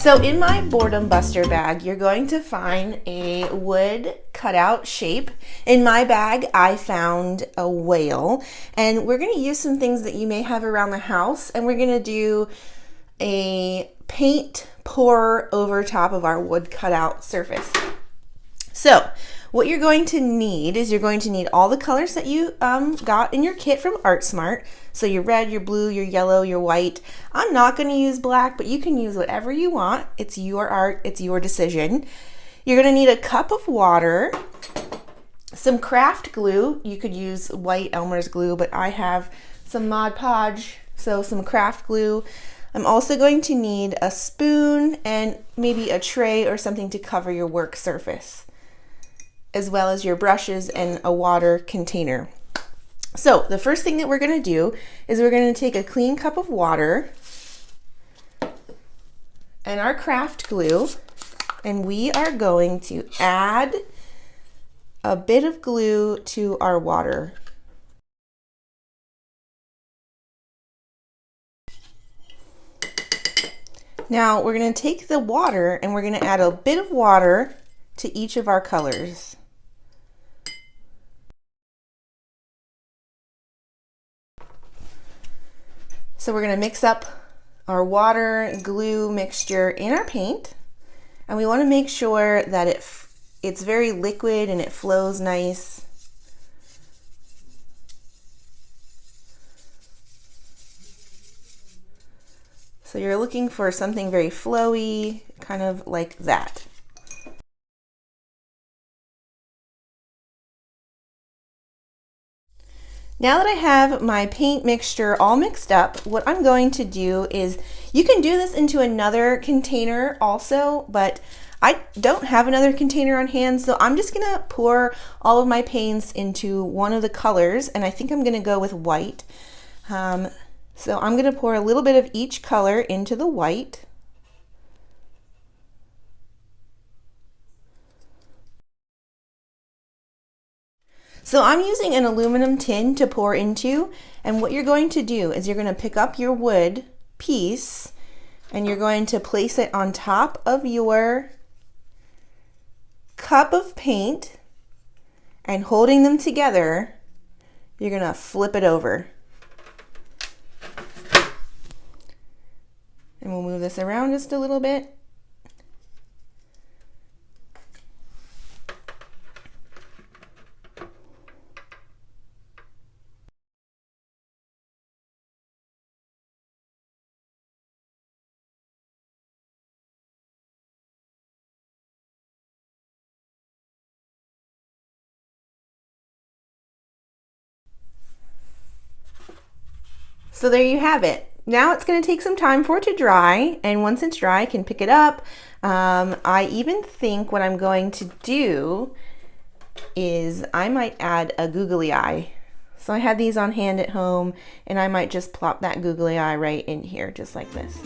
So in my Bordem Buster bag, you're going to find a wood cutout shape. In my bag, I found a whale, and we're going to use some things that you may have around the house, and we're going to do a paint pour over top of our wood cutout surface. So what you're going to need is you're going to need all the colors that you got in your kit from ArtSmart. So your red, your blue, your yellow, your white. I'm not going to use black, but you can use whatever you want. It's your art, it's your decision. You're going to need a cup of water, some craft glue. You could use white Elmer's glue, but I have some Mod Podge, so some craft glue. I'm also going to need a spoon and maybe a tray or something to cover your work surface, as well as your brushes and a water container. So the first thing that we're going to do is we're going to take a clean cup of water and our craft glue, and we are going to add a bit of glue to our water. Now we're going to take the water and we're going to add a bit of water to each of our colors. So we're going to mix up our water glue mixture in our paint, and we want to make sure that it's very liquid and it flows nice. So you're looking for something very flowy, kind of like that. Now that I have my paint mixture all mixed up, what I'm going to do is, you can do this into another container also, but I don't have another container on hand, so I'm just gonna pour all of my paints into one of the colors, and I think I'm gonna go with white. So I'm gonna pour a little bit of each color into the white. So I'm using an aluminum tin to pour into, and what you're going to do is you're going to pick up your wood piece and you're going to place it on top of your cup of paint, and holding them together, you're going to flip it over. And we'll move this around just a little bit. So there you have it. Now it's going to take some time for it to dry, and once it's dry, I can pick it up. I even think what I'm going to do is I might add a googly eye. So I have these on hand at home, and I might just plop that googly eye right in here, just like this.